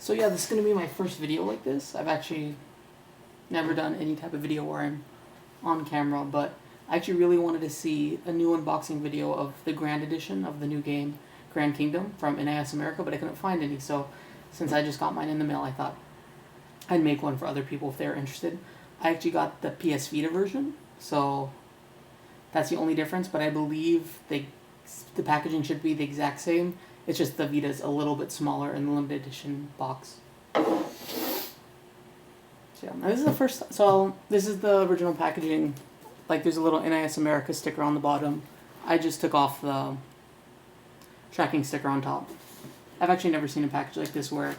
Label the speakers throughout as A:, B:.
A: So yeah, this is going to be my first video like this. I've actually never done any type of video where I'm on camera, but I actually really wanted to see a new unboxing video of the Grand Edition of the new game, Grand Kingdom, from NIS America, but I couldn't find any, so since I just got mine in the mail, I thought I'd make one for other people if they're interested. I actually got the PS Vita version, so that's the only difference, but I believe the packaging should be the exact same. It's just the Vita's a little bit smaller in the limited edition box. So yeah, this is the first. So this is the original packaging. Like there's a little NIS America sticker on the bottom. I just took off the tracking sticker on top. I've actually never seen a package like this where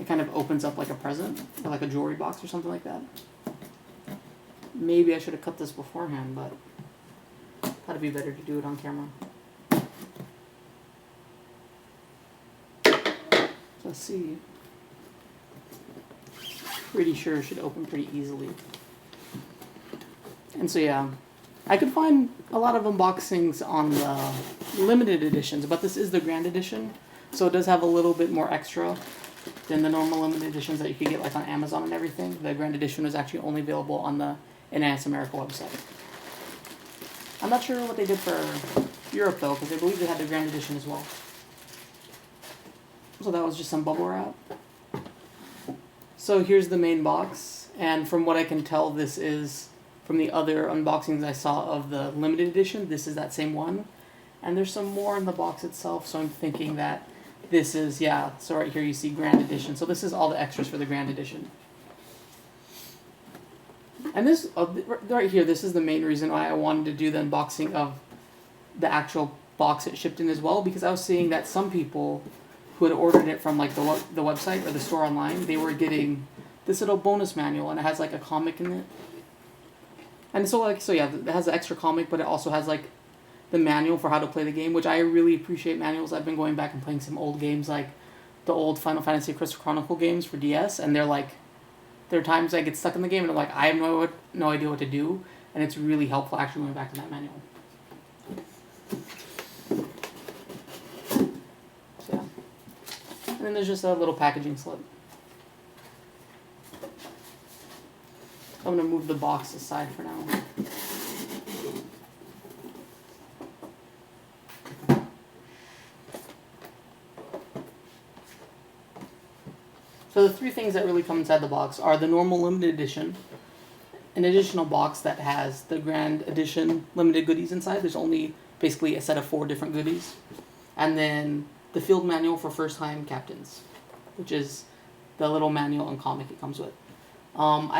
A: it kind of opens up like a present or like a jewelry box or something like that. Maybe I should have cut this beforehand, but thought it'd be better to do it on camera. Let's see. Pretty sure it should open pretty easily. And so yeah, I could find a lot of unboxings on the limited editions, but this is the Grand Edition, so it does have a little bit more extra than the normal limited editions that you could get like on Amazon and everything. The Grand Edition was actually only available on the NIS America website. I'm not sure what they did for Europe though, because I believe they had the Grand Edition as well. So that was just some bubble wrap. So here's the main box, and from what I can tell, this is from the other unboxings I saw of the limited edition. This is that same one, and there's some more in the box itself. So I'm thinking that this is, yeah. So right here you see Grand Edition. So this is all the extras for the Grand Edition. And this right here, this is the main reason why I wanted to do the unboxing of the actual box it shipped in as well, because I was seeing that some people who had ordered it from like the website or the store online, they were getting this little bonus manual, and it has like a comic in it. And so yeah, it has the extra comic, but it also has like the manual for how to play the game, which I really appreciate manuals. I've been going back and playing some old games, like the old Final Fantasy Crystal Chronicle games for DS, and there are times I get stuck in the game and I'm like, I have no idea what to do, and it's really helpful actually going back to that manual. So yeah. And then there's just a little packaging slip. I'm going to move the box aside for now. So the three things that really come inside the box are the normal limited edition, an additional box that has the Grand Edition limited goodies inside. There's only basically a set of 4 different goodies. And then the field manual for first-time captains, which is the little manual and comic it comes with. I'm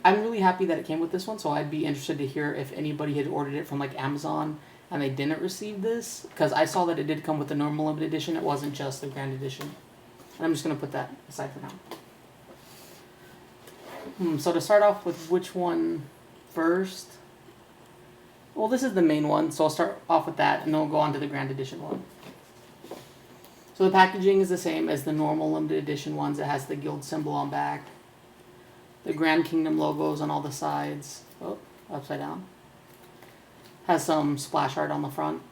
A: really happy that it came with this one, so I'd be interested to hear if anybody had ordered it from like Amazon and they didn't receive this, because I saw that it did come with the normal limited edition. It wasn't just the Grand Edition. And I'm just going to put that aside for now. So to start off with which one first? Well, this is the main one, so I'll start off with that, and then we'll go on to the Grand Edition one. So the packaging is the same as the normal limited edition ones. It has the guild symbol on back, the Grand Kingdom logos on all the sides. Oh, upside down. Has some splash art on the front.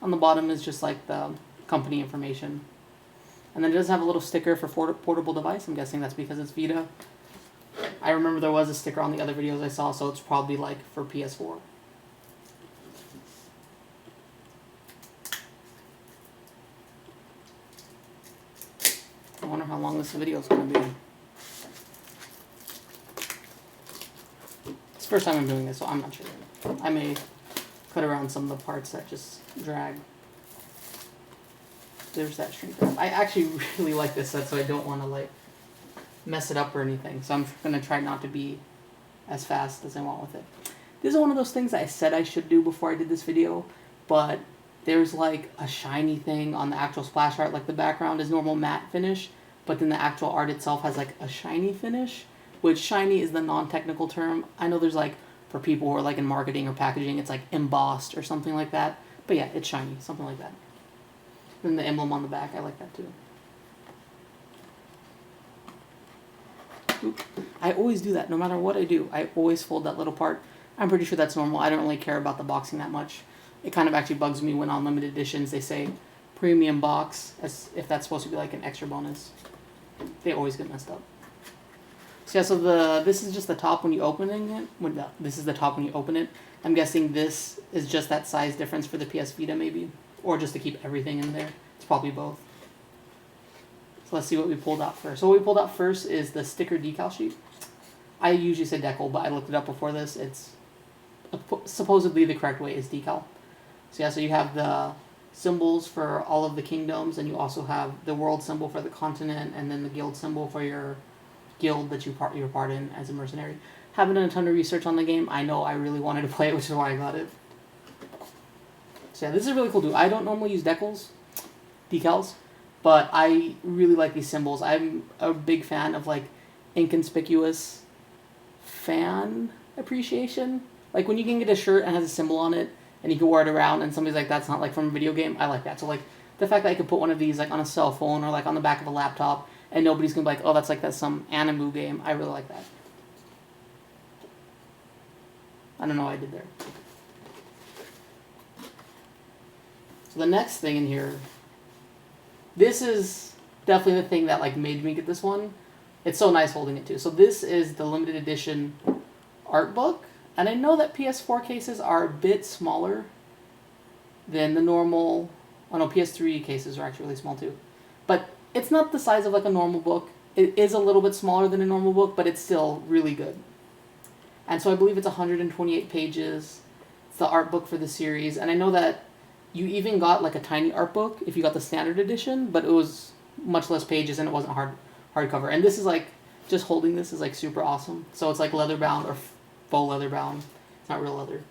A: On the bottom is just like the company information. And then it does have a little sticker for portable device. I'm guessing that's because it's Vita. I remember there was a sticker on the other videos I saw, so it's probably like for PS4. I wonder how long this video is going to be. It's the first time I'm doing this, so I'm not sure. I may cut around some of the parts that just drag. There's that shrink wrap. I actually really like this set, so I don't want to like mess it up or anything. So I'm going to try not to be as fast as I want with it. This is one of those things I said I should do before I did this video, but there's like a shiny thing on the actual splash art. Like the background is normal matte finish, but then the actual art itself has like a shiny finish, which shiny is the non-technical term. I know there's like, for people who are like in marketing or packaging, it's like embossed or something like that. But yeah, it's shiny, something like that. And the emblem on the back, I like that too. Oop. I always do that, no matter what I do. I always fold that little part. I'm pretty sure that's normal. I don't really care about the boxing that much. It kind of actually bugs me when on limited editions they say premium box, as if that's supposed to be like an extra bonus. They always get messed up. So yeah, so this is just the top when you opening it. This is the top when you open it. I'm guessing this is just that size difference for the PS Vita maybe. Or just to keep everything in there. It's probably both. So let's see what we pulled out first. So what we pulled out first is the sticker decal sheet. I usually say decal, but I looked it up before this. It's supposedly the correct way is decal. So yeah, so you have the symbols for all of the kingdoms, and you also have the world symbol for the continent, and then the guild symbol for your guild that you're part in as a mercenary. Haven't done a ton of research on the game. I know I really wanted to play it, which is why I got it. So yeah, this is really cool too. I don't normally use decals, but I really like these symbols. I'm a big fan of like inconspicuous fan appreciation. Like when you can get a shirt and has a symbol on it and you can wear it around and somebody's like, that's not like from a video game, I like that. So like the fact that I could put one of these like on a cell phone or like on the back of a laptop and nobody's gonna be like, oh, that's some Animu game. I really like that. I don't know what I did there. So the next thing in here, this is definitely the thing that like made me get this one. It's so nice holding it too. So this is the limited edition art book. And I know that PS4 cases are a bit smaller than the normal. Oh no, PS3 cases are actually really small too. But it's not the size of like a normal book. It is a little bit smaller than a normal book, but it's still really good. And so I believe it's 128 pages. It's the art book for the series. And I know that you even got like a tiny art book if you got the standard edition, but it was much less pages and it wasn't hardcover. And this is like, just holding this is like super awesome. So it's like leather bound or faux leather bound. It's not real leather.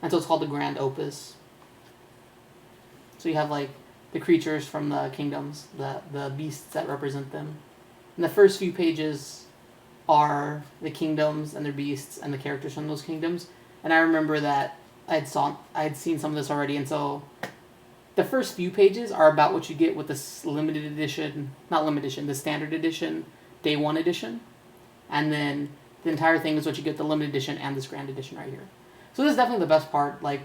A: And so it's called the Grand Opus. So you have like the creatures from the kingdoms, the beasts that represent them. And the first few pages are the kingdoms and their beasts and the characters from those kingdoms. And I remember that I had seen some of this already, and so the first few pages are about what you get with this limited edition, not limited edition, the standard edition, day one edition. And then the entire thing is what you get the limited edition and this grand edition right here. So this is definitely the best part. Like,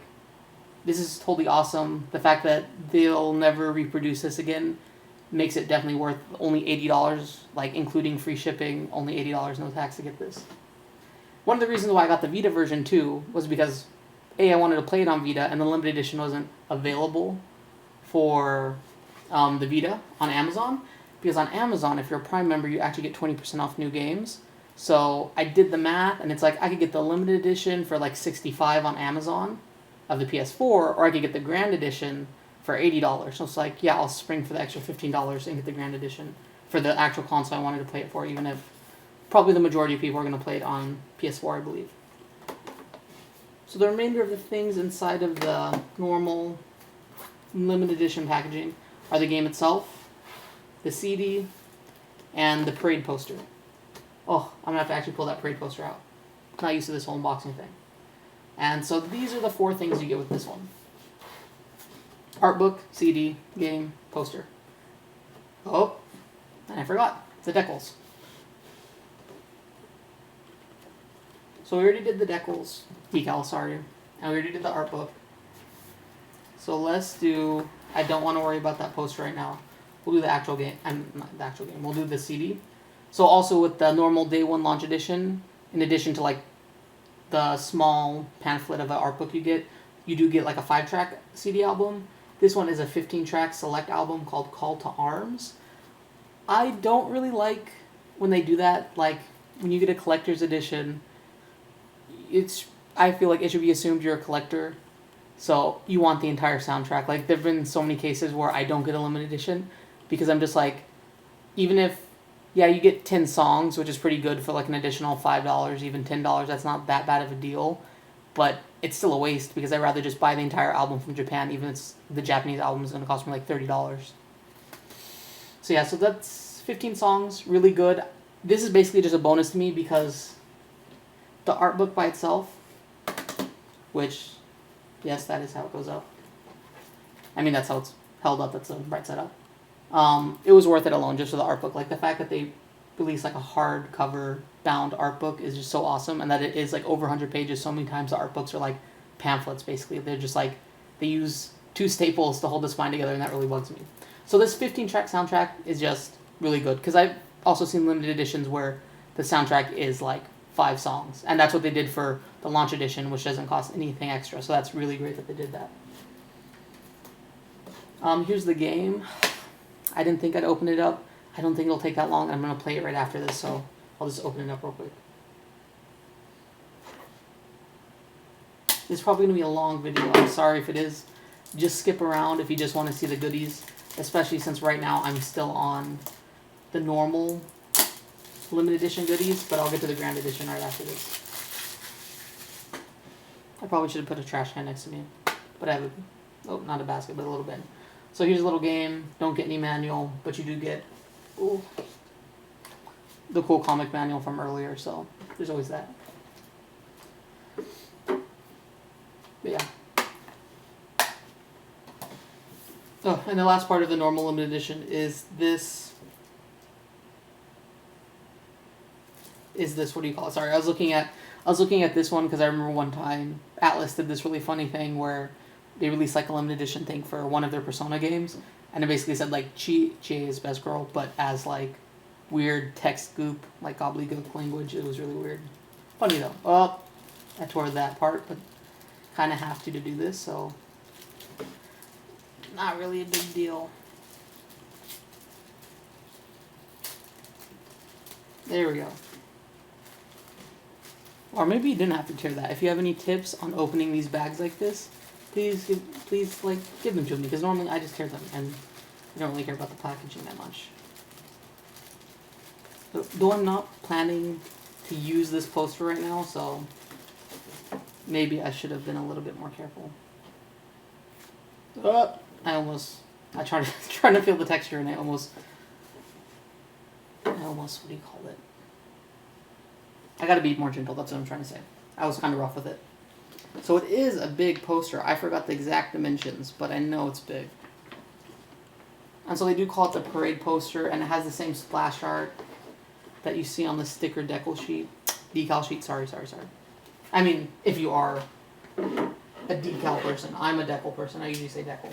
A: this is totally awesome. The fact that they'll never reproduce this again makes it definitely worth only $80, like including free shipping, only $80, no tax to get this. One of the reasons why I got the Vita version too was because I wanted to play it on Vita, and the limited edition wasn't available for the Vita on Amazon. Because on Amazon, if you're a Prime member, you actually get 20% off new games. So I did the math, and it's like I could get the limited edition for like $65 on Amazon of the PS4, or I could get the Grand Edition for $80. So it's like, yeah, I'll spring for the extra $15 and get the Grand Edition for the actual console I wanted to play it for, even if probably the majority of people are going to play it on PS4, I believe. So the remainder of the things inside of the normal limited edition packaging are the game itself, the CD, and the parade poster. Oh, I'm going to have to actually pull that parade poster out. I'm not used to this whole unboxing thing. And so these are the 4 things you get with this one. Art book, CD, game, poster. Oh, and I forgot, the decals. So we already did the decals, sorry, and we already did the art book. So let's do, I don't want to worry about that poster right now. We'll do the actual game, not the actual game, we'll do the CD. So also with the normal day one launch edition, in addition to like the small pamphlet of an art book you do get like a 5-track CD album. This one is a 15-track select album called Call to Arms. I don't really like when they do that, like when you get a collector's edition, I feel like it should be assumed you're a collector, so you want the entire soundtrack. Like, there have been so many cases where I don't get a limited edition, because I'm just like, even if, yeah, you get 10 songs, which is pretty good for like an additional $5, even $10, that's not that bad of a deal, but it's still a waste, because I'd rather just buy the entire album from Japan, even if the Japanese album is going to cost me like $30. So yeah, so that's 15 songs, really good. This is basically just a bonus to me, because the art book by itself, which, yes, that is how it goes up. I mean, that's how it's held up. That's the right side up. It was worth it alone just for the art book. Like, the fact that they released like a hardcover bound art book is just so awesome, and that it is like over 100 pages. So many times the art books are like pamphlets, basically. They're just like, they use 2 staples to hold the spine together, and that really bugs me. So this 15-track soundtrack is just really good. Because I've also seen limited editions where the soundtrack is like 5 songs. And that's what they did for the launch edition, which doesn't cost anything extra. So that's really great that they did that. Here's the game. I didn't think I'd open it up. I don't think it'll take that long. I'm going to play it right after this, so I'll just open it up real quick. This is probably going to be a long video. I'm sorry if it is. Just skip around if you just want to see the goodies, especially since right now I'm still on the normal limited edition goodies, but I'll get to the grand edition right after this. I probably should have put a trash can next to me, but I have not a basket, but a little bin. So here's a little game. Don't get any manual, but you do get the cool comic manual from earlier, so there's always that. But yeah. Oh, and the last part of the normal limited edition is this. What do you call it? Sorry, I was looking at this one because I remember one time Atlas did this really funny thing where they released like a limited edition thing for one of their Persona games, and it basically said like Chie is best girl, but as like weird text goop, like gobbledygook language. It was really weird. Funny though. Oh, I tore that part, but kind of have to do this, so not really a big deal. There we go. Or maybe you didn't have to tear that. If you have any tips on opening these bags like this, please give them to me, because normally I just tear them and I don't really care about the packaging that much. Though I'm not planning to use this poster right now, so maybe I should have been a little bit more careful. I tried trying to feel the texture and I almost, what do you call it? I gotta be more gentle, that's what I'm trying to say. I was kind of rough with it. So it is a big poster. I forgot the exact dimensions, but I know it's big. And so they do call it the parade poster, and it has the same splash art that you see on the sticker decal sheet. Decal sheet, sorry. I mean, if you are a decal person. I'm a decal person. I usually say decal.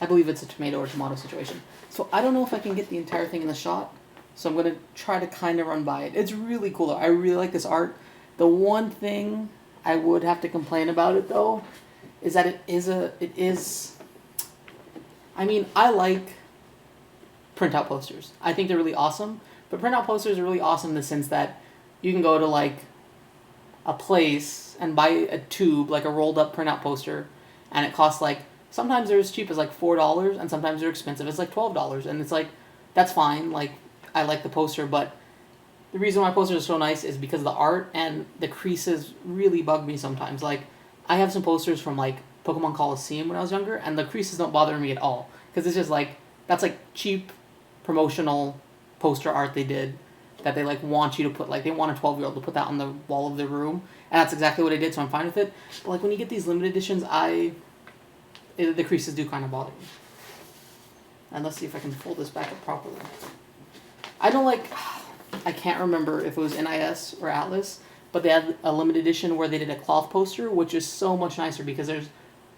A: I believe it's a tomato or tomato situation. So I don't know if I can get the entire thing in the shot. So I'm going to try to kind of run by it. It's really cool though. I really like this art. The one thing I would have to complain about it though is that I mean, I like printout posters. I think they're really awesome. But printout posters are really awesome in the sense that you can go to like a place and buy a tube, like a rolled up printout poster, and it costs like, sometimes they're as cheap as like $4 and sometimes they're expensive as like $12. And it's like, that's fine. Like, I like the poster, but the reason why posters are so nice is because of the art, and the creases really bug me sometimes. Like, I have some posters from like Pokemon Coliseum when I was younger, and the creases don't bother me at all. Because it's just like, that's like cheap promotional poster art they did that they like want you to put, like they want a 12-year-old to put that on the wall of their room, and that's exactly what I did, so I'm fine with it. But like when you get these limited editions, the creases do kind of bother me. And let's see if I can fold this back up properly. I can't remember if it was NIS or Atlas, but they had a limited edition where they did a cloth poster, which is so much nicer because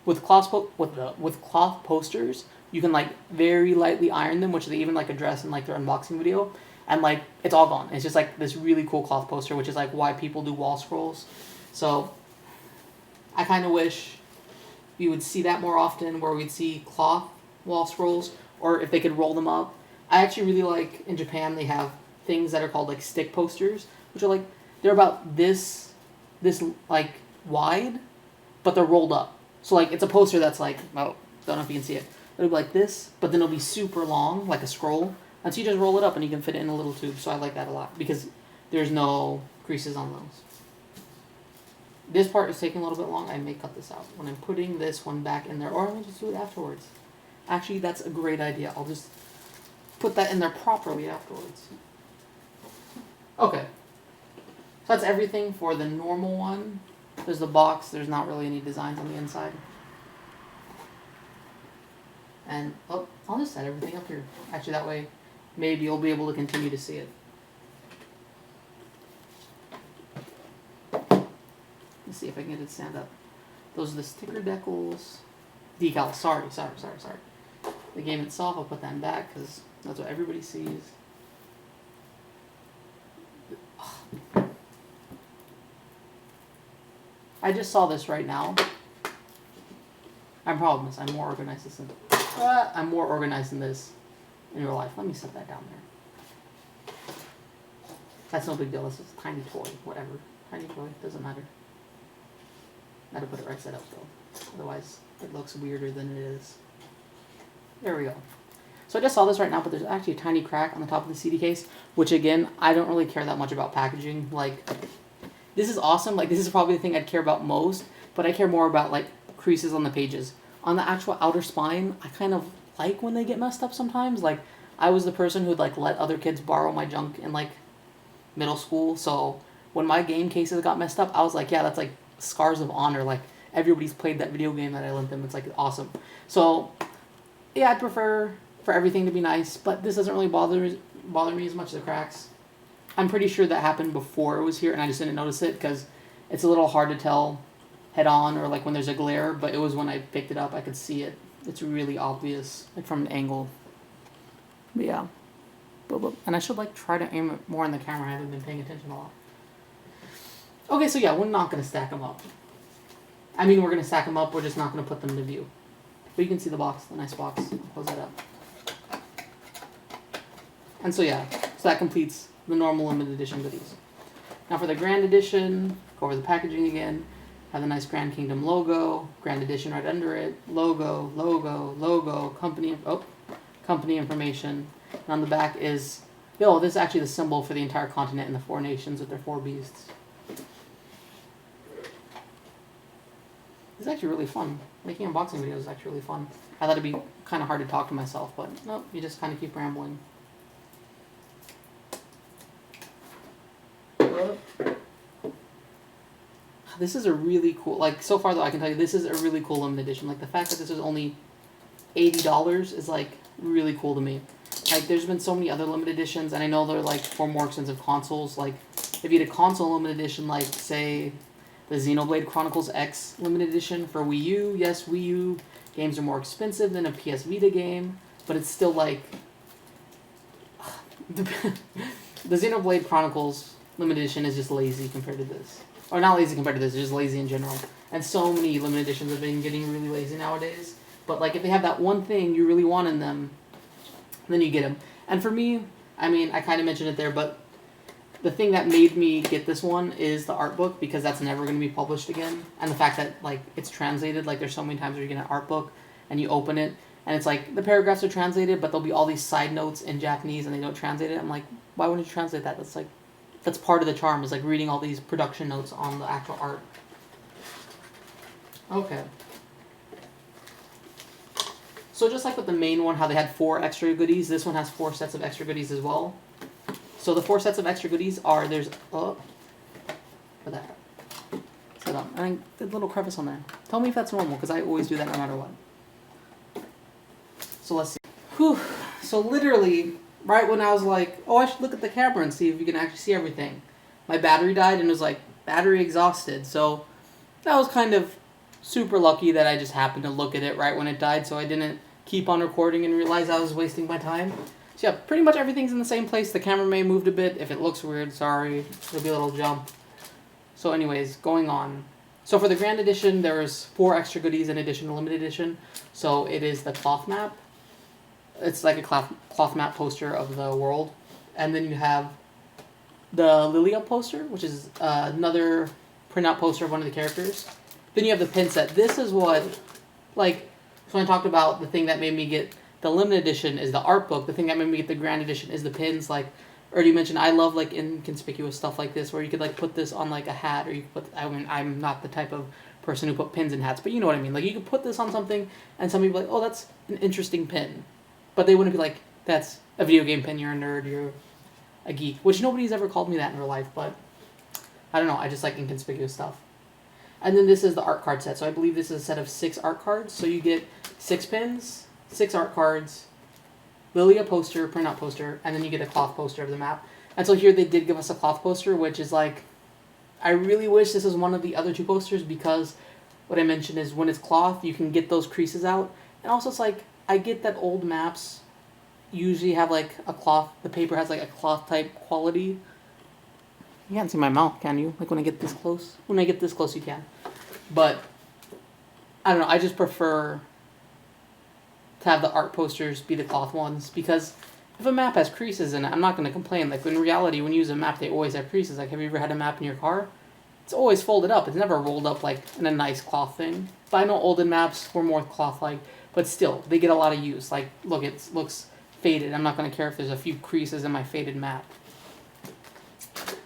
A: with cloth posters, you can like very lightly iron them, which they even like address in like their unboxing video, and like it's all gone. It's just like this really cool cloth poster, which is like why people do wall scrolls. So I kind of wish you would see that more often, where we'd see cloth wall scrolls, or if they could roll them up. I actually really like, in Japan, they have things that are called like stick posters, which are like, they're about this like wide, but they're rolled up. So like it's a poster that's like, don't know if you can see it. It'll be like this, but then it'll be super long, like a scroll. And so you just roll it up and you can fit it in a little tube. So I like that a lot because there's no creases on those. This part is taking a little bit long. I may cut this out when I'm putting this one back in there, or I'll just do it afterwards. Actually, that's a great idea. I'll just put that in there properly afterwards. Okay. So that's everything for the normal one. There's the box. There's not really any designs on the inside. And I'll just set everything up here. Actually, that way maybe you'll be able to continue to see it. Let's see if I can get it to stand up. Those are the sticker decals. Decals. Sorry. The game itself, I'll put that back because That's what everybody sees. I just saw this right now. I promise I'm more organized than I'm more organized than this in real life. Let me set that down there. That's no big deal. This is a tiny toy. Whatever. Tiny toy. Doesn't matter. Gotta put it right side up though. Otherwise it looks weirder than it is. There we go. So I just saw this right now, but there's actually a tiny crack on the top of the CD case, which again, I don't really care that much about packaging. Like, this is awesome. Like, this is probably the thing I'd care about most, but I care more about, like, creases on the pages. On the actual outer spine, I kind of like when they get messed up sometimes. Like, I was the person who'd, like, let other kids borrow my junk in, like, middle school. So when my game cases got messed up, I was like, yeah, that's, like, scars of honor. Like, everybody's played that video game that I lent them. It's, like, awesome. So, yeah, I'd prefer for everything to be nice, but this doesn't really bother me as much as the cracks. I'm pretty sure that happened before it was here, and I just didn't notice it because it's a little hard to tell head on or like when there's a glare, but it was when I picked it up, I could see it. It's really obvious, like from an angle. But yeah. And I should like try to aim it more on the camera. I haven't been paying attention a lot. Okay, so yeah, we're not going to stack them up. I mean, we're going to stack them up, we're just not going to put them to view. But you can see the box, the nice box. I'll close that up. And so yeah, so that completes the normal limited edition goodies. Now for the Grand Edition, go over the packaging again. Have the nice Grand Kingdom logo, Grand Edition right under it, logo, company information. And on the back is, this is actually the symbol for the entire continent and the 4 nations with their 4 beasts. It's actually really fun. Making unboxing videos is actually really fun. I thought it'd be kind of hard to talk to myself, but no, you just kind of keep rambling. This is a really cool, like, so far though, I can tell you, this is a really cool limited edition. Like, the fact that this is only $80 is, like, really cool to me. Like, there's been so many other limited editions, and I know they're, like, for more expensive consoles. Like, if you had a console limited edition, like, say, the Xenoblade Chronicles X limited edition for Wii U, yes, Wii U games are more expensive than a PS Vita game, but it's still, like, the Xenoblade Chronicles limited edition is just lazy compared to this. Or not lazy compared to this, just lazy in general. And so many limited editions have been getting really lazy nowadays. But like if they have that one thing you really want in them, then you get them. And for me, I mean, I kind of mentioned it there, but the thing that made me get this one is the art book, because that's never going to be published again. And the fact that like it's translated, like there's so many times where you get an art book and you open it and it's like the paragraphs are translated, but there'll be all these side notes in Japanese and they don't translate it. I'm like, why wouldn't you translate that? That's part of the charm, is like reading all these production notes on the actual art. Okay. So just like with the main one, how they had 4 extra goodies, this one has 4 sets of extra goodies as well. So the 4 sets of extra goodies are, there's, for that. Set up. I think the little crevice on there. Tell me if that's normal, because I always do that no matter what. So let's see. Whew. So literally, right when I was like, oh, I should look at the camera and see if you can actually see everything, my battery died and it was like, battery exhausted. So that was kind of super lucky that I just happened to look at it right when it died, so I didn't keep on recording and realize I was wasting my time. So yeah, pretty much everything's in the same place. The camera may have moved a bit. If it looks weird, sorry. There'll be a little jump. So anyways, going on. So for the Grand Edition, there's 4 extra goodies in addition to Limited Edition. So it is the cloth map. It's like a cloth map poster of the world. And then you have the Lilia poster, which is another printout poster of one of the characters. Then you have the pin set. This is what, like, so when I talked about the thing that made me get the limited edition is the art book. The thing that made me get the grand edition is the pins. Like, already mentioned, I love, like, inconspicuous stuff like this, where you could, like, put this on, like, a hat, or you could put, I mean, I'm not the type of person who put pins in hats, but you know what I mean. Like, you could put this on something, and some people are like, oh, that's an interesting pin. But they wouldn't be like, that's a video game pin, you're a nerd, you're a geek. Which nobody's ever called me that in real life, but I don't know, I just like inconspicuous stuff. And then this is the art card set. So I believe this is a set of 6 art cards. So you get 6 pins, 6 art cards, Lilia poster, printout poster, and then you get a cloth poster of the map. And so here they did give us a cloth poster, which is like, I really wish this was one of the other 2 posters, because what I mentioned is when it's cloth, you can get those creases out. And also it's like, I get that old maps usually have like a cloth. The paper has like a cloth type quality. You can't see my mouth, can you? Like when I get this close. When I get this close, you can. But I don't know. I just prefer to have the art posters be the cloth ones, because if a map has creases in it, I'm not going to complain. Like in reality, when you use a map, they always have creases. Like, have you ever had a map in your car? It's always folded up. It's never rolled up like in a nice cloth thing. But I know olden maps were more cloth-like, but still, they get a lot of use. Like, look, it looks faded. I'm not going to care if there's a few creases in my faded map.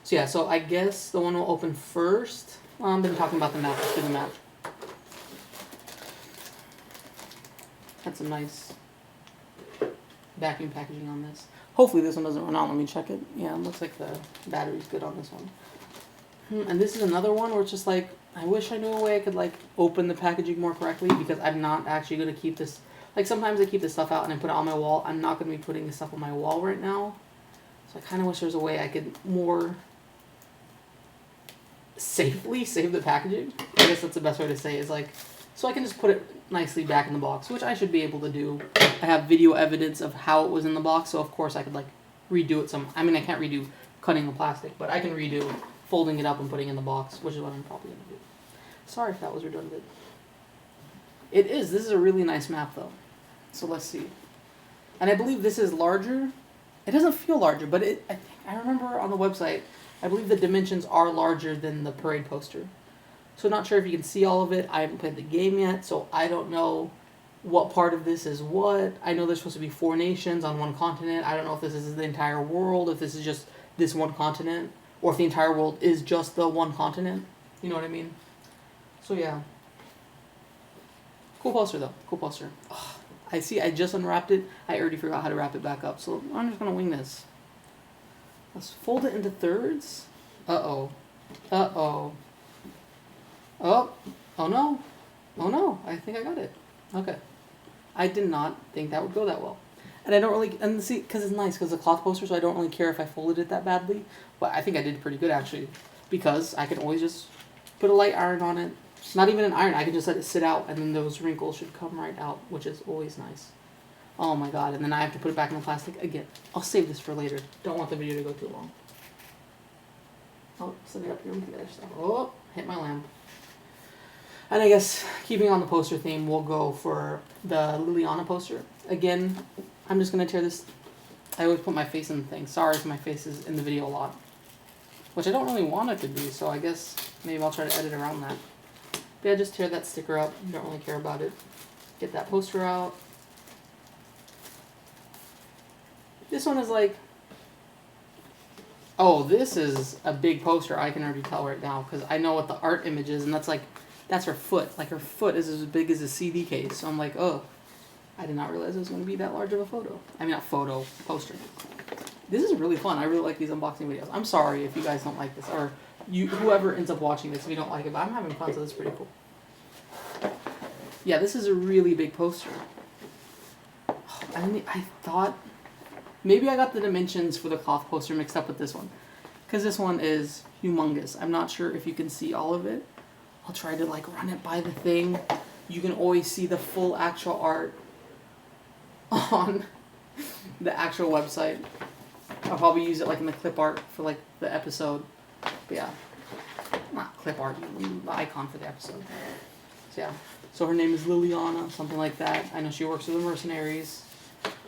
A: So yeah, so I guess the one will open first. I've been talking about the map. Let's do the map. That's a nice vacuum packaging on this. Hopefully this one doesn't run out. Let me check it. Yeah, it looks like the battery's good on this one. And this is another one where it's just like, I wish I knew a way I could like open the packaging more correctly, because I'm not actually going to keep this. Like sometimes I keep this stuff out and I put it on my wall. I'm not going to be putting this stuff on my wall right now. So I kind of wish there was a way I could more safely save the packaging. I guess that's the best way to say it, is like, so I can just put it nicely back in the box, which I should be able to do. I have video evidence of how it was in the box, so of course I could like redo it some. I mean, I can't redo cutting the plastic, but I can redo folding it up and putting it in the box, which is what I'm probably going to do. Sorry if that was redundant. It is. This is a really nice map, though. So let's see. And I believe this is larger. It doesn't feel larger, but I remember on the website, I believe the dimensions are larger than the parade poster. So not sure if you can see all of it. I haven't played the game yet, so I don't know what part of this is what. I know there's supposed to be 4 nations on one continent. I don't know if this is the entire world, if this is just this one continent, or if the entire world is just the one continent. You know what I mean? So yeah. Cool poster though. Cool poster. Oh, I see, I just unwrapped it. I already forgot how to wrap it back up, so I'm just going to wing this. Let's fold it into thirds. Uh-oh. Uh-oh. Oh. Oh no. Oh no. I think I got it. Okay. I did not think that would go that well. And I don't really, and see, because it's nice, because it's a cloth poster, so I don't really care if I folded it that badly. But I think I did pretty good, actually. Because I can always just put a light iron on it. Not even an iron, I can just let it sit out, and then those wrinkles should come right out, which is always nice. Oh my god, and then I have to put it back in the plastic again. I'll save this for later. Don't want the video to go too long. Oh, set it up here with the other stuff. Oh, hit my lamp. And I guess, keeping on the poster theme, we'll go for the Liliana poster. Again, I'm just going to tear this. I always put my face in the thing. Sorry if my face is in the video a lot. Which I don't really want it to be, so I guess maybe I'll try to edit around that. But yeah, just tear that sticker up. Don't really care about it. Get that poster out. This one is like... Oh, this is a big poster. I can already tell right now, because I know what the art image is, and that's like... That's her foot. Like, her foot is as big as a CD case. So I'm like, oh, I did not realize it was going to be that large of a photo. I mean, not photo, poster. This is really fun. I really like these unboxing videos. I'm sorry if you guys don't like this, or whoever ends up watching this if you don't like it, but I'm having fun, so this is pretty cool. Yeah, this is a really big poster. I thought maybe I got the dimensions for the cloth poster mixed up with this one, because this one is humongous. I'm not sure if you can see all of it. I'll try to like run it by the thing. You can always see the full actual art on the actual website. I'll probably use it like in the clip art for like the episode. But yeah, not clip art, the icon for the episode. So yeah, so her name is Liliana, something like that. I know she works with the mercenaries.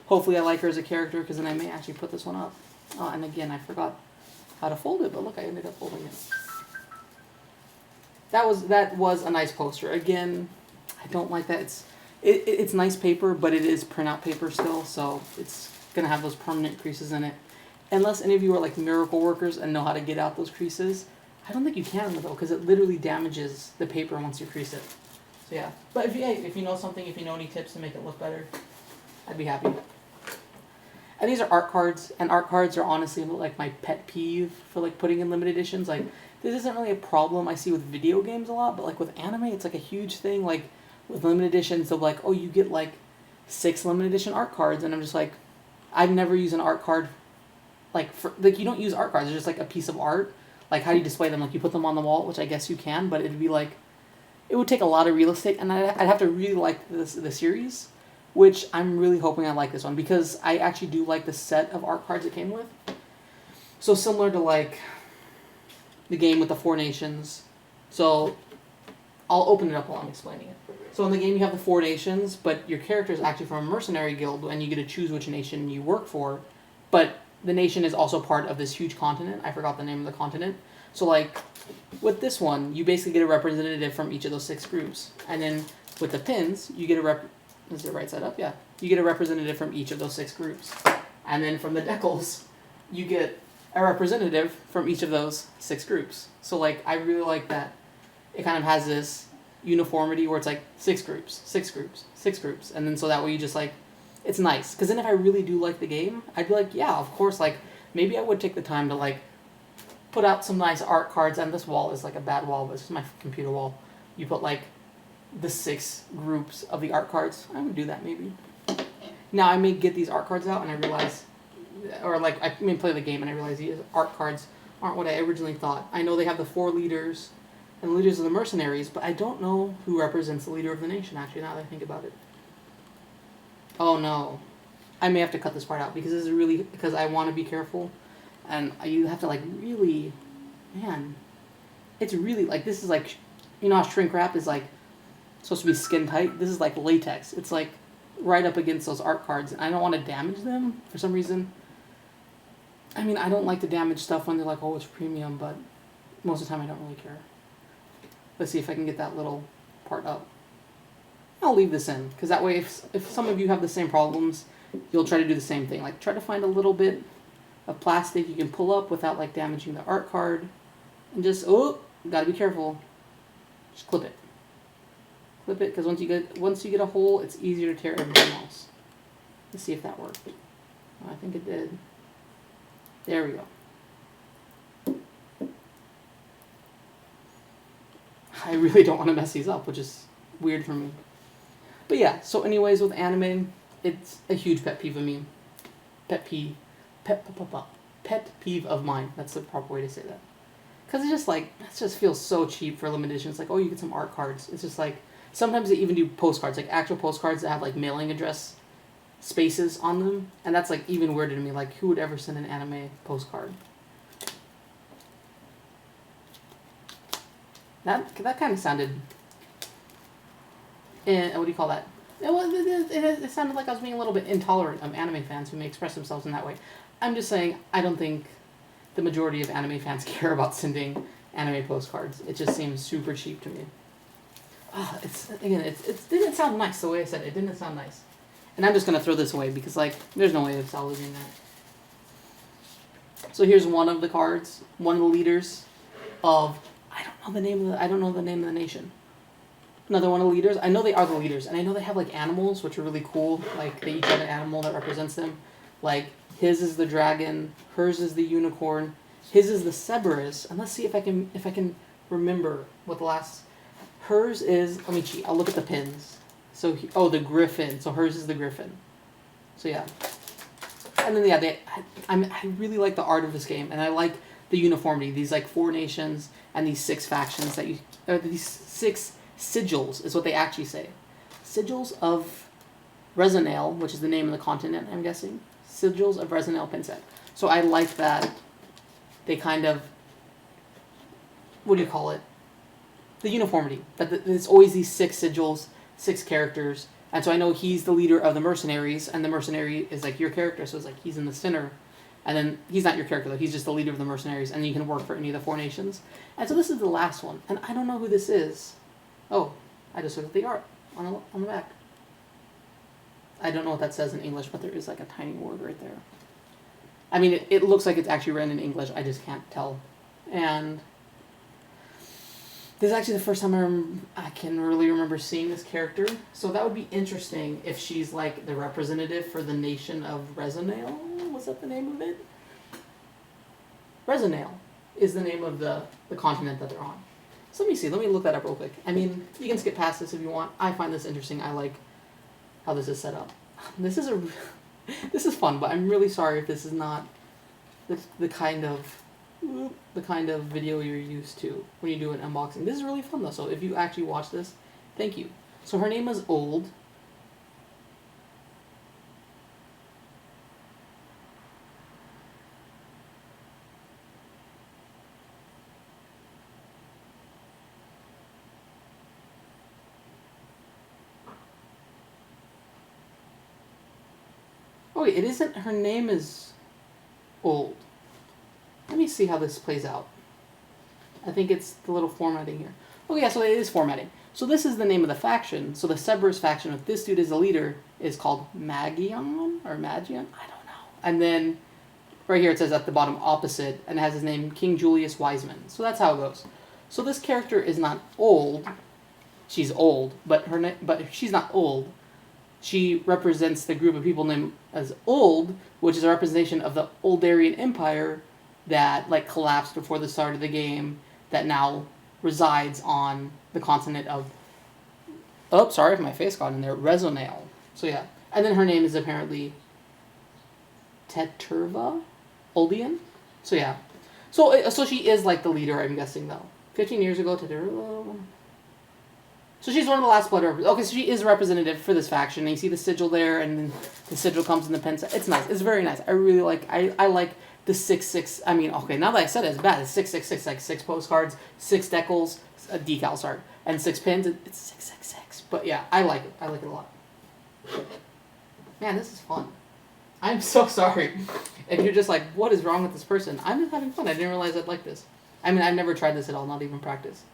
A: Hopefully I like her as a character, because then I may actually put this one up. And again, I forgot how to fold it, but look, I ended up folding it. That was a nice poster. Again, I don't like that. It's nice paper, but it is printout paper still, so it's gonna have those permanent creases in it. Unless any of you are like miracle workers and know how to get out those creases, I don't think you can though, because it literally damages the paper once you crease it. So yeah, but if you know something, if you know any tips to make it look better, I'd be happy. And these are art cards, and art cards are honestly like my pet peeve for like putting in limited editions. Like, this isn't really a problem I see with video games a lot, but like with anime, it's like a huge thing. Like with limited editions, they'll like, oh, you get like 6 limited edition art cards, and I'm just like, I've never used an art card. Like you don't use art cards. It's just like a piece of art. Like, how do you display them? Like, you put them on the wall, which I guess you can, but it'd be like, it would take a lot of real estate, and I'd have to really like the series which I'm really hoping I like this one because I actually do like the set of art cards it came with. So similar to like the game with the 4 nations. So I'll open it up while I'm explaining it. So in the game you have the 4 nations, but your character is actually from a mercenary guild and you get to choose which nation you work for. But the nation is also part of this huge continent. I forgot the name of the continent. So like with this one, you basically get a representative from each of those 6 groups. And then with the pins, you get a is it right side up? Yeah. You get a representative from each of those 6 groups. And then from the decals, you get a representative from each of those 6 groups. So like I really like that. It kind of has this uniformity where it's like 6 groups, 6 groups, 6 groups. And then so that way you just like, it's nice. Because then if I really do like the game, I'd be like, yeah, of course, like maybe I would take the time to like put out some nice art cards. And this wall is like a bad wall, but it's my computer wall. You put like the 6 groups of the art cards. I would do that maybe. Now I may get these art cards out and I realize, or like I may play the game and I realize these art cards aren't what I originally thought. I know they have the 4 leaders and the leaders of the mercenaries, but I don't know who represents the leader of the nation actually now that I think about it. Oh no. I may have to cut this part out because this is really, because I want to be careful and you have to like really, man, it's really like, this is like, you know how shrink wrap is like supposed to be skin tight? This is like latex. It's like right up against those art cards. And I don't want to damage them for some reason. I mean, I don't like to damage stuff when they're like, oh, it's premium, but most of the time I don't really care. Let's see if I can get that little part up. I'll leave this in, because that way if some of you have the same problems, you'll try to do the same thing. Like, try to find a little bit of plastic you can pull up without, like, damaging the art card. And just, oh, gotta be careful. Just clip it. Clip it, because once you get a hole, it's easier to tear everything else. Let's see if that worked. Oh, I think it did. There we go. I really don't want to mess these up, which is weird for me. But yeah, so anyways, with anime, it's a huge pet peeve of me. Pet peeve of mine. That's the proper way to say that. Because it's just like, it just feels so cheap for limited edition. It's like, oh, you get some art cards. It's just like, sometimes they even do postcards, like actual postcards that have like mailing address spaces on them. And that's like even weirder to me. Like, who would ever send an anime postcard? That kind of sounded, what do you call that? It sounded like I was being a little bit intolerant of anime fans who may express themselves in that way. I'm just saying, I don't think the majority of anime fans care about sending anime postcards. It just seems super cheap to me. Oh, it didn't sound nice the way I said it. It didn't sound nice. And I'm just going to throw this away because, like, there's no way of salvaging that. So here's one of the cards, one of the leaders of, I don't know the name of the nation. Another one of the leaders. I know they are the leaders, and I know they have like animals, which are really cool. Like they each have an animal that represents them. Like his is the dragon, hers is the unicorn, his is the Cerberus. And let's see if I can remember what the last. Hers is. Let me cheat. I'll look at the pins. So the griffin. So hers is the griffin. So yeah. And then yeah, I really like the art of this game, and I like the uniformity. These like 4 nations and these 6 factions these 6 sigils is what they actually say. Sigils of Rezanael, which is the name of the continent, I'm guessing. Sigils of Rezanael Pinsec. So I like that they kind of, what do you call it? The uniformity. That it's always these 6 sigils, 6 characters. And so I know he's the leader of the mercenaries, and the mercenary is like your character, so it's like he's in the center. And then he's not your character, though. He's just the leader of the mercenaries, and you can work for any of the 4 nations. And so this is the last one, and I don't know who this is. Oh, I just looked at the art on the back. I don't know what that says in English, but there is like a tiny word right there. I mean, it looks like it's actually written in English. I just can't tell. And this is actually the first time I can really remember seeing this character. So that would be interesting if she's like the representative for the nation of Rezanael. Was that the name of it? Rezanael is the name of the continent that they're on. So let me see. Let me look that up real quick. I mean, you can skip past this if you want. I find this interesting. I like how this is set up. This is fun, but I'm really sorry if this is not the kind of video you're used to when you do an unboxing. This is really fun though. So if you actually watch this, thank you. So her name is Old. Oh wait, it isn't. Her name is old. Let me see how this plays out. I think it's the little formatting here. Oh yeah, so it is formatting. So this is the name of the faction. So the Cerberus faction with this dude as the leader is called Magion or Magion. I don't know. And then right here it says at the bottom opposite, and it has his name King Julius Wiseman. So that's how it goes. So this character is not old. She's old, but she's not old. She represents the group of people named as Old, which is a representation of the Oldarian Empire that like collapsed before the start of the game, that now resides on the continent of, oh, sorry if my face got in there, Resonale. So yeah. And then her name is apparently Teturva Oldian. So yeah. So she is like the leader, I'm guessing, though. 15 years ago, Teturva. So she's one of the last blood representatives. Okay, so she is representative for this faction. And you see the sigil there, and then the sigil comes in the pen. It's nice. It's very nice. I really like, I like the 6/6. I mean, okay, now that I said it, it's bad. It's 6/6/6, like 6 postcards, 6 decals, a decal, sorry, and 6 pins. It's 6/6/6. But yeah, I like it. I like it a lot. Man, this is fun. I'm so sorry if you're just like, what is wrong with this person? I'm just having fun. I didn't realize I'd like this. I mean, I've never tried this at all, not even practice.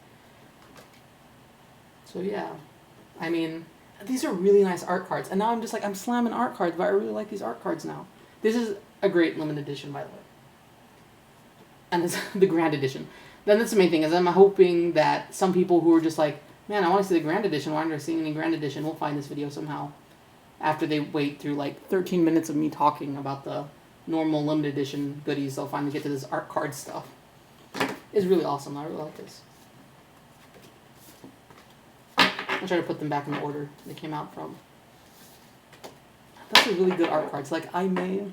A: So yeah, I mean, these are really nice art cards. And now I'm just like, I'm slamming art cards, but I really like these art cards now. This is a great limited edition, by the way. And it's the grand edition. Then that's the main thing, is I'm hoping that some people who are just like, man, I want to see the grand edition, why aren't I seeing any grand edition, will find this video somehow. After they wait through like 13 minutes of me talking about the normal limited edition goodies, they'll finally get to this art card stuff. It's really awesome. I really like this. I'll try to put them back in the order they came out from. Those are really good art cards. Like, I may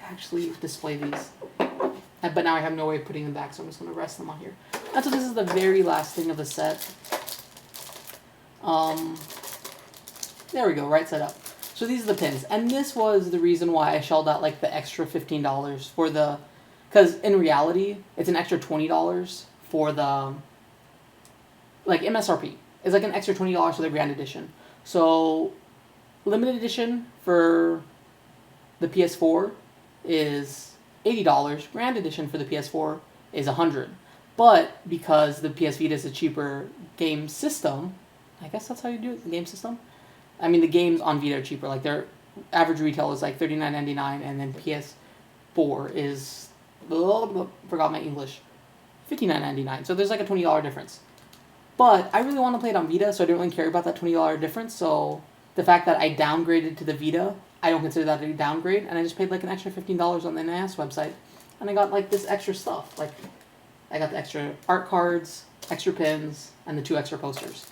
A: actually display these. But now I have no way of putting them back, so I'm just going to rest them on here. And so this is the very last thing of the set. There we go, right side up. So these are the pins. And this was the reason why I shelled out like the extra $15 for the... Because in reality, it's an extra $20 for the... Like MSRP. It's like an extra $20 for the grand edition. So limited edition for the PS4 is $80. Grand edition for the PS4 is $100. But because the PS Vita is a cheaper game system, I guess that's how you do it, the game system. I mean, the games on Vita are cheaper. Like, their average retail is like $39.99, and then PS4 is, forgot my English, $59.99. So there's like a $20 difference. But I really want to play it on Vita, so I don't really care about that $20 difference. So the fact that I downgraded to the Vita, I don't consider that a downgrade, and I just paid like an extra $15 on the NIS website, and I got like this extra stuff. Like, I got the extra art cards, extra pins, and the 2 extra posters.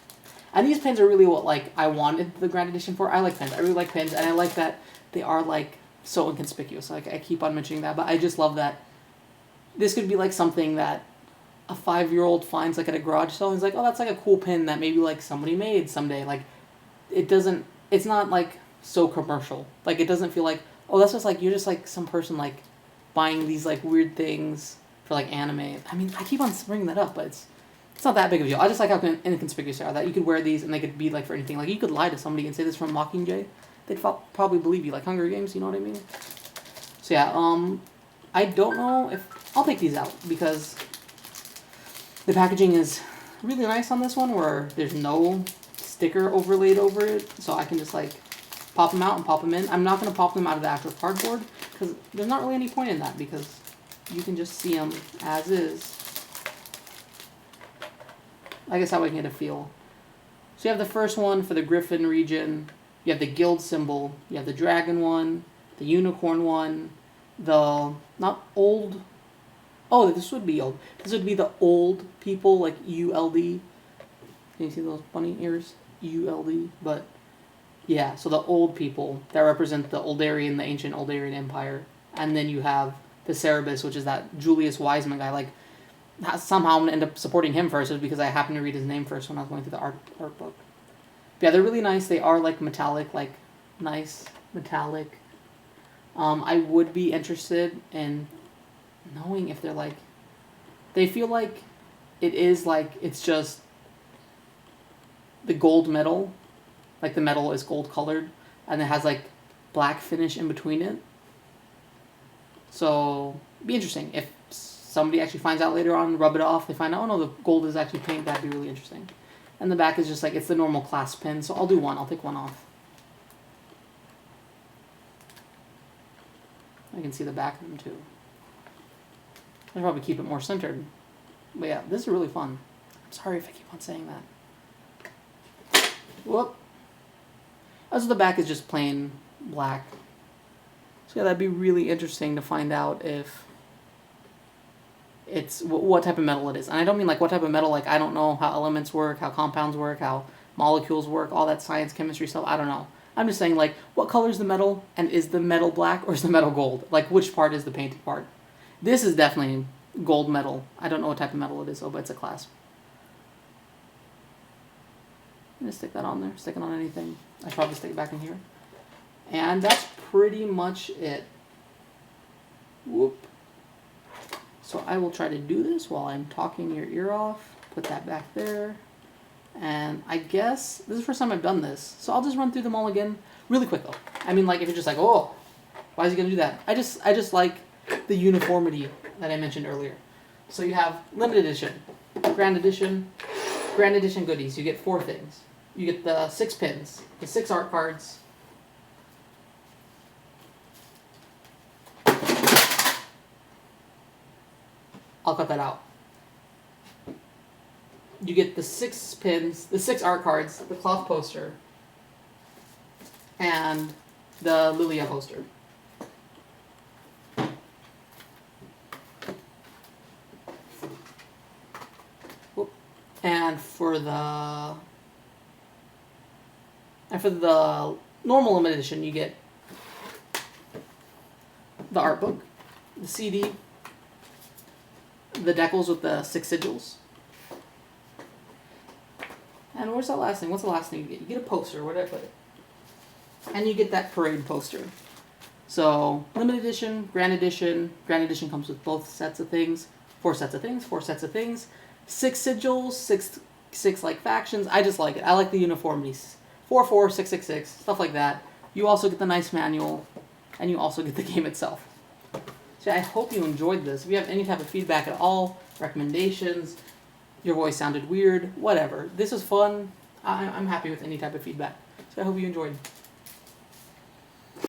A: And these pins are really what like I wanted the grand edition for. I like pins. I really like pins, and I like that they are like so inconspicuous. Like, I keep on mentioning that, but I just love that this could be like something that a 5-year-old finds like at a garage sale and is like, oh, that's like a cool pin that maybe like somebody made someday. Like, it's not like so commercial. Like, it doesn't feel like, oh, that's just like, you're just like some person like buying these like weird things for like anime. I mean, I keep on bringing that up, but it's not that big of a deal. I just like how inconspicuous they are, that you could wear these and they could be like for anything. Like, you could lie to somebody and say this from Mockingjay. They'd probably believe you, like Hunger Games, you know what I mean? So yeah, I don't know if, I'll take these out because the packaging is really nice on this one, where there's no sticker overlaid over it, so I can just like pop them out and pop them in. I'm not going to pop them out of the actual cardboard because there's not really any point in that, because you can just see them as is. I guess that way I can get a feel. So you have the first one for the Griffin region, you have the guild symbol, you have the dragon one, the unicorn one, the, not old, oh, this would be old. This would be the old people, like ULD. Can you see those bunny ears? ULD. But yeah, so the old people that represent the Oldarian, the ancient Oldarian Empire. And then you have the Cerberus, which is that Julius Wiseman guy. Like, somehow I'm going to end up supporting him first, is because I happened to read his name first when I was going through the art book. But yeah, they're really nice. They are like metallic, like nice metallic. I would be interested in knowing if they're like, they feel like it is like, it's just the gold metal, like the metal is gold colored, and it has like black finish in between it. So, be interesting. If somebody actually finds out later on, rub it off, they find out, oh no, the gold is actually paint, that'd be really interesting. And the back is just like, it's the normal clasp pin, so I'll do one. I'll take one off. I can see the back of them too. I'll probably keep it more centered. But yeah, this is really fun. I'm sorry if I keep on saying that. Whoop. Also, the back is just plain black. So yeah, that'd be really interesting to find out if it's what type of metal it is. And I don't mean like what type of metal, like I don't know how elements work, how compounds work, how molecules work, all that science, chemistry stuff, I don't know. I'm just saying like what color is the metal, and is the metal black or is the metal gold? Like which part is the painted part? This is definitely gold metal. I don't know what type of metal it is, but it's a clasp. I'm going to stick that on there, stick it on anything. I probably stick it back in here. And that's pretty much it. Whoop. So I will try to do this while I'm talking your ear off. Put that back there. And I guess this is the first time I've done this. So I'll just run through them all again really quick though. I mean, like if you're just like, oh, why is he going to do that? I just like the uniformity that I mentioned earlier. So you have limited edition, grand edition goodies. You get 4 things. You get the 6 pins, the 6 art cards, I'll cut that out. You get the 6 pins, the 6 art cards, the cloth poster, and the Lilia poster. And for the normal limited edition, you get the art book, the CD, the decals with the 6 sigils. And where's that last thing? What's the last thing you get? You get a poster. Where did I put it? And you get that parade poster. So, limited edition, grand edition. Grand edition comes with both sets of things. 4 sets of things, 4 sets of things. 6 sigils, 6 like factions. I just like it. I like the uniformities. 4, 6, 6, 6, stuff like that. You also get the nice manual, and you also get the game itself. So I hope you enjoyed this. If you have any type of feedback at all, recommendations, your voice sounded weird, whatever. This was fun. I'm happy with any type of feedback. So I hope you enjoyed.